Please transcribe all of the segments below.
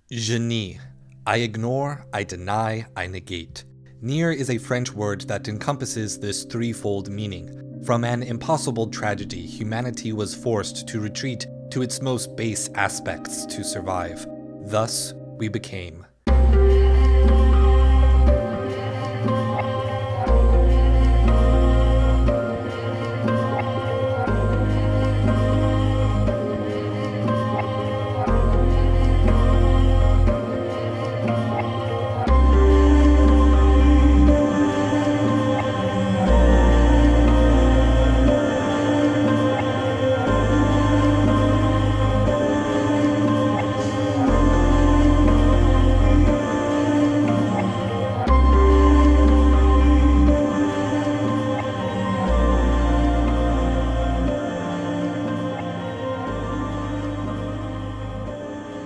Je nie. I ignore, I deny, I negate. NieR is a French word that encompasses this threefold meaning. From an impossible tragedy, humanity was forced to retreat to its most base aspects to survive. Thus, we became.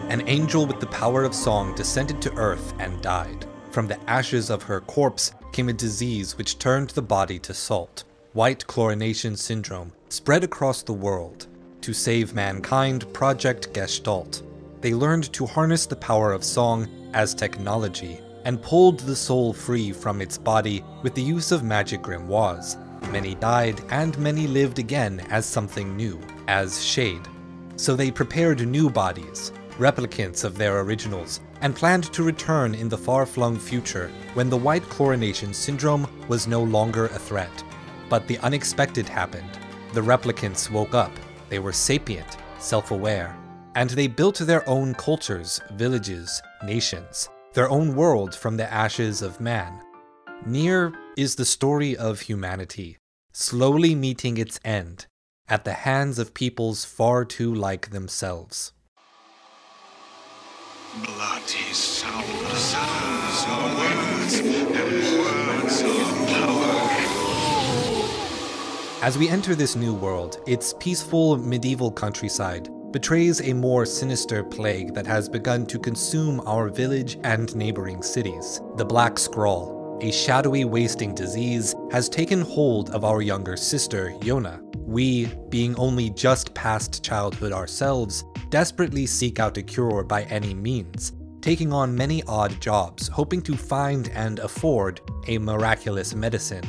An angel with the power of song descended to earth and died. From the ashes of her corpse came a disease which turned the body to salt. White chlorination syndrome spread across the world. To save mankind, Project Gestalt. They learned to harness the power of song as technology, and pulled the soul free from its body with the use of magic grimoires. Many died, and many lived again as something new, as shade. So they prepared new bodies, replicants of their originals, and planned to return in the far-flung future when the white chlorination syndrome was no longer a threat. But the unexpected happened. The replicants woke up. They were sapient, self-aware, and they built their own cultures, villages, nations, their own world from the ashes of man. NieR is the story of humanity, slowly meeting its end, at the hands of peoples far too like themselves. Bloody sounds of words and words of power. As we enter this new world, its peaceful medieval countryside betrays a more sinister plague that has begun to consume our village and neighboring cities. The Black Scrawl, a shadowy wasting disease, has taken hold of our younger sister, Yona. We, being only just past childhood ourselves, desperately seek out a cure by any means, taking on many odd jobs, hoping to find and afford a miraculous medicine,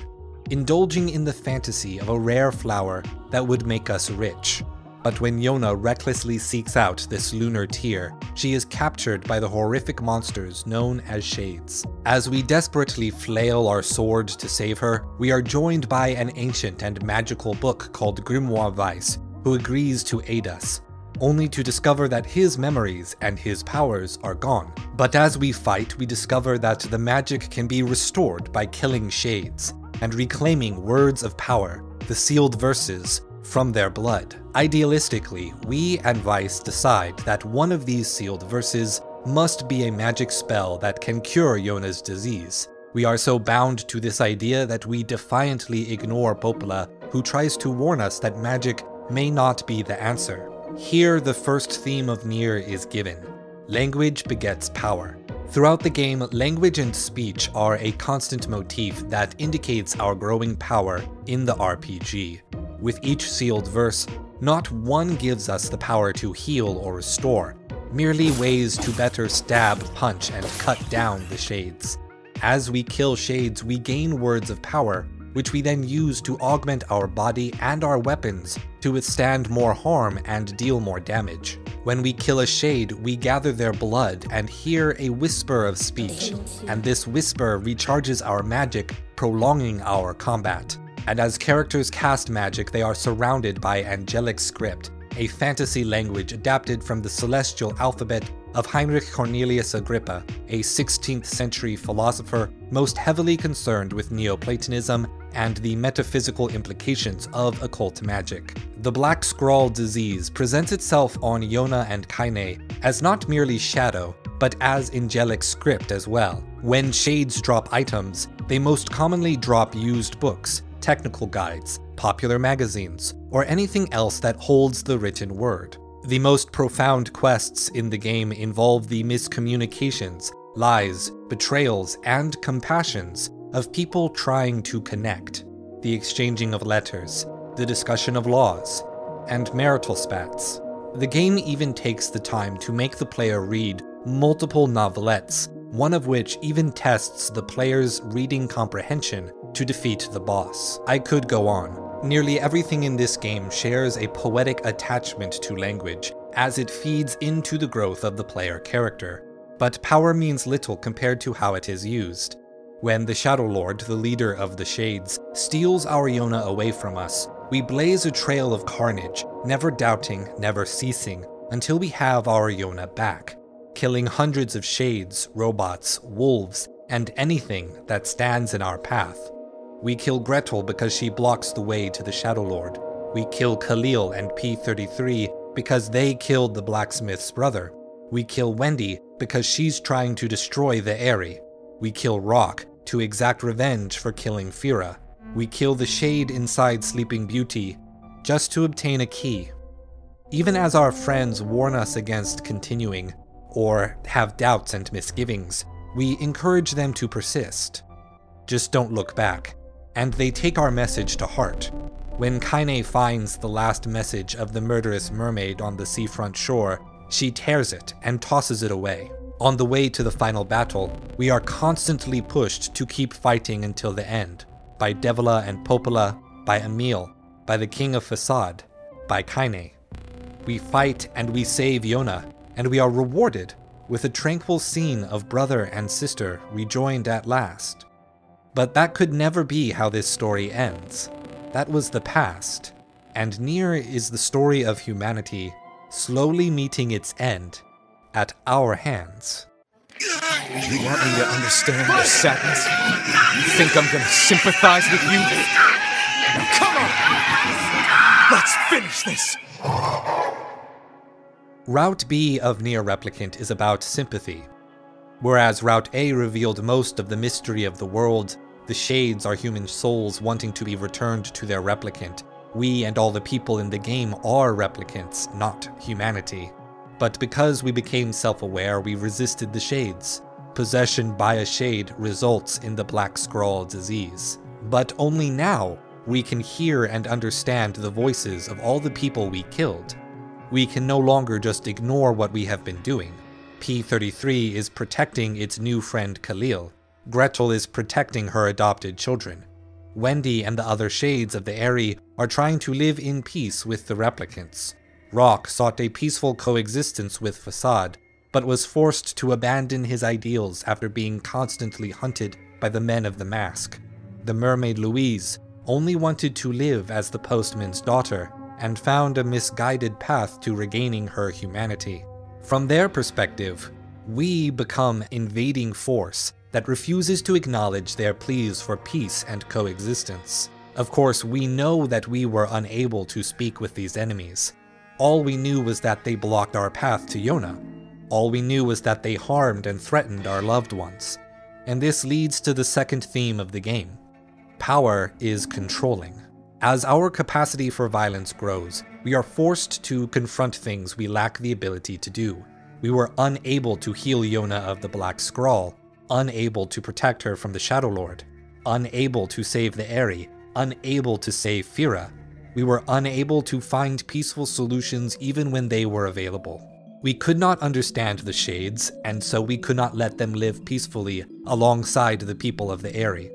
indulging in the fantasy of a rare flower that would make us rich. But when Yona recklessly seeks out this lunar tear, she is captured by the horrific monsters known as Shades. As we desperately flail our sword to save her, we are joined by an ancient and magical book called Grimoire-Weiss, who agrees to aid us, only to discover that his memories and his powers are gone. But as we fight, we discover that the magic can be restored by killing Shades, and reclaiming words of power, the sealed verses, from their blood. Idealistically, we and Weiss decide that one of these sealed verses must be a magic spell that can cure Yona's disease. We are so bound to this idea that we defiantly ignore Popola, who tries to warn us that magic may not be the answer. Here, the first theme of NieR is given. Language begets power. Throughout the game, language and speech are a constant motif that indicates our growing power in the RPG. With each sealed verse, not one gives us the power to heal or restore, merely ways to better stab, punch, and cut down the Shades. As we kill Shades, we gain words of power, which we then use to augment our body and our weapons to withstand more harm and deal more damage. When we kill a Shade, we gather their blood and hear a whisper of speech, and this whisper recharges our magic, prolonging our combat. And as characters cast magic, they are surrounded by angelic script, a fantasy language adapted from the celestial alphabet of Heinrich Cornelius Agrippa, a 16th century philosopher most heavily concerned with Neoplatonism and the metaphysical implications of occult magic. The Black Scrawl disease presents itself on Yona and Kaine as not merely shadow, but as angelic script as well. When Shades drop items, they most commonly drop used books, technical guides, popular magazines, or anything else that holds the written word. The most profound quests in the game involve the miscommunications, lies, betrayals, and compassions of people trying to connect, the exchanging of letters, the discussion of laws, and marital spats. The game even takes the time to make the player read multiple novelettes, one of which even tests the player's reading comprehension to defeat the boss. I could go on. Nearly everything in this game shares a poetic attachment to language, as it feeds into the growth of the player character. But power means little compared to how it is used. When the Shadow Lord, the leader of the Shades, steals our Yona away from us, we blaze a trail of carnage, never doubting, never ceasing, until we have our Yona back, killing hundreds of Shades, robots, wolves, and anything that stands in our path. We kill Gretel because she blocks the way to the Shadow Lord. We kill Khalil and P-33 because they killed the blacksmith's brother. We kill Wendy because she's trying to destroy the Aerie. We kill Rock to exact revenge for killing Fira. We kill the Shade inside Sleeping Beauty just to obtain a key. Even as our friends warn us against continuing, or have doubts and misgivings, we encourage them to persist. Just don't look back. And they take our message to heart. When Kaine finds the last message of the murderous mermaid on the seafront shore, she tears it and tosses it away. On the way to the final battle, we are constantly pushed to keep fighting until the end, by Devila and Popola, by Emil, by the King of Facade, by Kaine. We fight and we save Yona, and we are rewarded with a tranquil scene of brother and sister rejoined at last. But that could never be how this story ends. That was the past, and NieR is the story of humanity slowly meeting its end at our hands. You want me to understand your sadness? You think I'm gonna sympathize with you? Now come on! Let's finish this! Route B of NieR Replicant is about sympathy. Whereas Route A revealed most of the mystery of the world, the Shades are human souls wanting to be returned to their replicant. We and all the people in the game are replicants, not humanity. But because we became self-aware, we resisted the Shades. Possession by a Shade results in the Black Scrawl disease. But only now we can hear and understand the voices of all the people we killed. We can no longer just ignore what we have been doing. P-33 is protecting its new friend Khalil. Gretel is protecting her adopted children. Wendy and the other Shades of the Aerie are trying to live in peace with the replicants. Rock sought a peaceful coexistence with Facade, but was forced to abandon his ideals after being constantly hunted by the men of the mask. The mermaid Louise only wanted to live as the postman's daughter, and found a misguided path to regaining her humanity. From their perspective, we become invading force that refuses to acknowledge their pleas for peace and coexistence. Of course, we know that we were unable to speak with these enemies. All we knew was that they blocked our path to Yona. All we knew was that they harmed and threatened our loved ones. And this leads to the second theme of the game. Power is controlling. As our capacity for violence grows, we are forced to confront things we lack the ability to do. We were unable to heal Yona of the Black Scrawl, unable to protect her from the Shadow Lord, unable to save the Aerie, unable to save Fira. We were unable to find peaceful solutions even when they were available. We could not understand the Shades, and so we could not let them live peacefully alongside the people of the Aerie.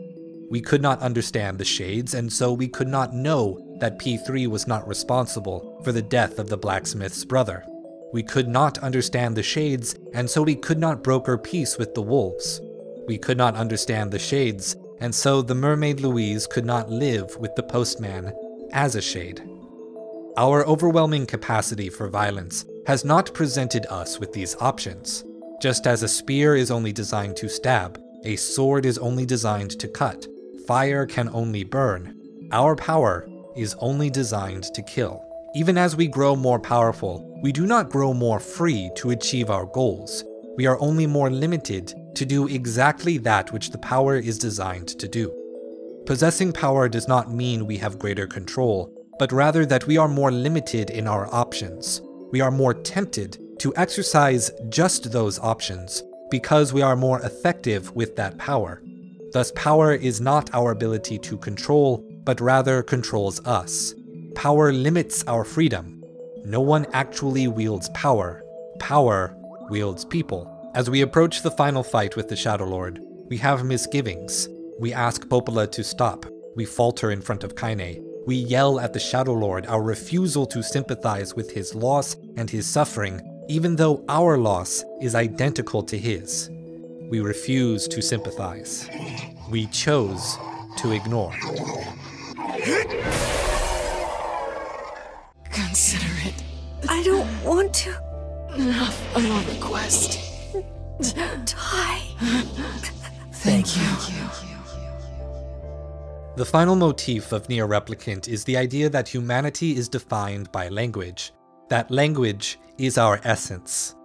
We could not understand the Shades, and so we could not know that P3 was not responsible for the death of the blacksmith's brother. We could not understand the Shades, and so we could not broker peace with the wolves. We could not understand the Shades, and so the mermaid Louise could not live with the postman as a Shade. Our overwhelming capacity for violence has not presented us with these options. Just as a spear is only designed to stab, a sword is only designed to cut, fire can only burn, our power is only designed to kill. Even as we grow more powerful, we do not grow more free to achieve our goals. We are only more limited to do exactly that which the power is designed to do. Possessing power does not mean we have greater control, but rather that we are more limited in our options. We are more tempted to exercise just those options because we are more effective with that power. Thus, power is not our ability to control, but rather controls us. Power limits our freedom. No one actually wields power. Power wields people. As we approach the final fight with the Shadow Lord, we have misgivings. We ask Popola to stop. We falter in front of Kaine. We yell at the Shadow Lord our refusal to sympathize with his loss and his suffering, even though our loss is identical to his. We refuse to sympathize. We chose to ignore. Consider it. I don't want to Enough of a request. die. Thank you. The final motif of NieR Replicant is the idea that humanity is defined by language. That language is our essence.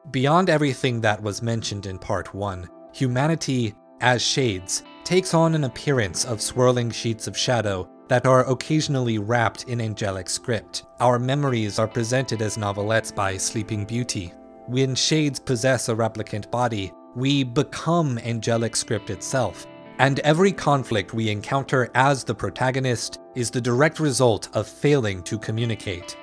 Beyond everything that was mentioned in Part 1, humanity, as shades, takes on an appearance of swirling sheets of shadow that are occasionally wrapped in angelic script. Our memories are presented as novelettes by Sleeping Beauty. When shades possess a replicant body, we become angelic script itself, and every conflict we encounter as the protagonist is the direct result of failing to communicate.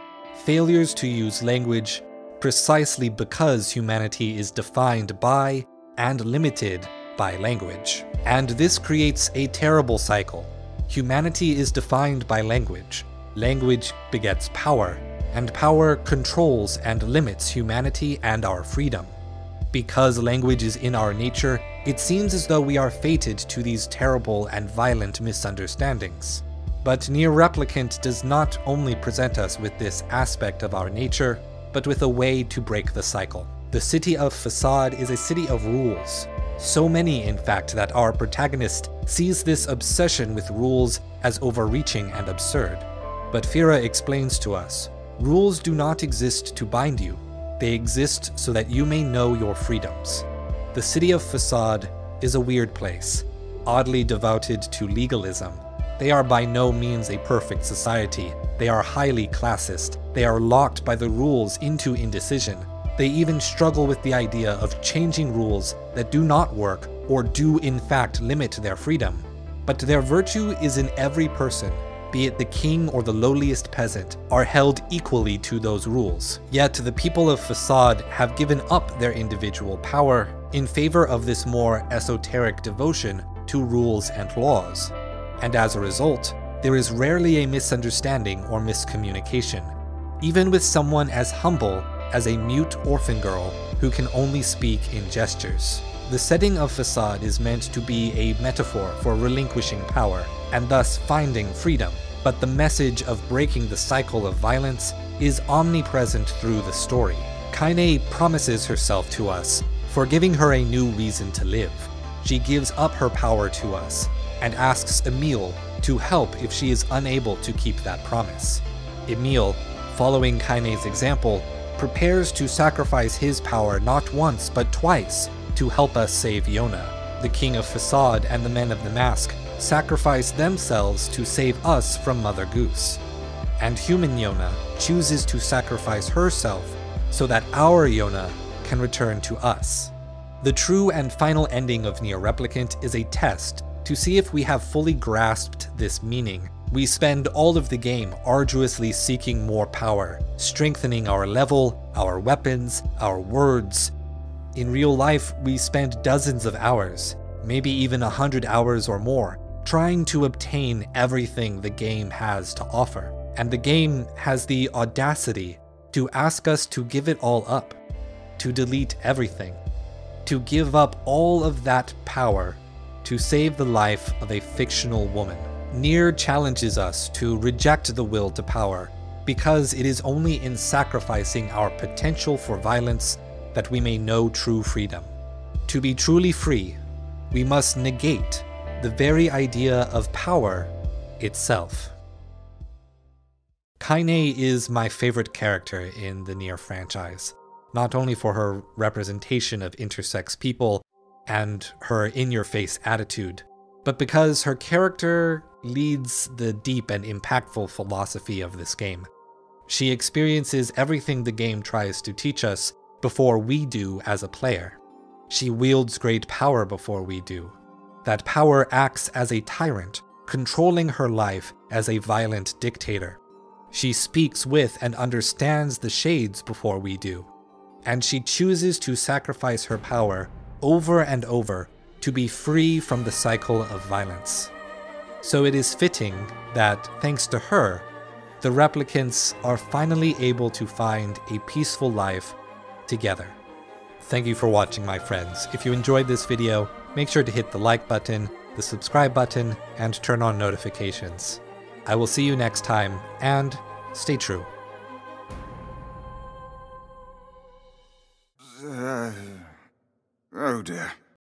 Failures to use language precisely because humanity is defined by and limited by language. And this creates a terrible cycle. Humanity is defined by language. Language begets power, and power controls and limits humanity and our freedom. Because language is in our nature, it seems as though we are fated to these terrible and violent misunderstandings. But NieR Replicant does not only present us with this aspect of our nature, but with a way to break the cycle. The city of Facade is a city of rules. So many, in fact, that our protagonist sees this obsession with rules as overreaching and absurd. But Fira explains to us, rules do not exist to bind you. They exist so that you may know your freedoms. The city of Facade is a weird place, oddly devoted to legalism. They are by no means a perfect society. They are highly classist. They are locked by the rules into indecision. They even struggle with the idea of changing rules that do not work or do in fact limit their freedom. But their virtue is in every person, be it the king or the lowliest peasant, are held equally to those rules. Yet the people of Facade have given up their individual power in favor of this more esoteric devotion to rules and laws. And as a result, there is rarely a misunderstanding or miscommunication, even with someone as humble as a mute orphan girl who can only speak in gestures. The setting of Facade is meant to be a metaphor for relinquishing power, and thus finding freedom, but the message of breaking the cycle of violence is omnipresent through the story. Kaine promises herself to us for giving her a new reason to live. She gives up her power to us, and asks Emile to help if she is unable to keep that promise. Emile, following Kaine's example, prepares to sacrifice his power not once but twice to help us save Yona. The King of Facade and the Men of the Mask sacrifice themselves to save us from Mother Goose. And human Yona chooses to sacrifice herself so that our Yona can return to us. The true and final ending of NieR Replicant is a test to see if we have fully grasped this meaning. We spend all of the game arduously seeking more power, strengthening our level, our weapons, our words. In real life, we spend dozens of hours, maybe even 100 hours or more, trying to obtain everything the game has to offer. And the game has the audacity to ask us to give it all up, to delete everything, to give up all of that power to save the life of a fictional woman. NieR challenges us to reject the will to power, because it is only in sacrificing our potential for violence that we may know true freedom. To be truly free, we must negate the very idea of power itself. Kaine is my favorite character in the NieR franchise, not only for her representation of intersex people and her in-your-face attitude, but because her character leads the deep and impactful philosophy of this game. She experiences everything the game tries to teach us before we do as a player. She wields great power before we do. That power acts as a tyrant, controlling her life as a violent dictator. She speaks with and understands the shades before we do. and she chooses to sacrifice her power over and over to be free from the cycle of violence. So it is fitting that, thanks to her, the replicants are finally able to find a peaceful life together. Thank you for watching, my friends. If you enjoyed this video, make sure to hit the like button, the subscribe button, and turn on notifications. I will see you next time, and stay true. Oh dear.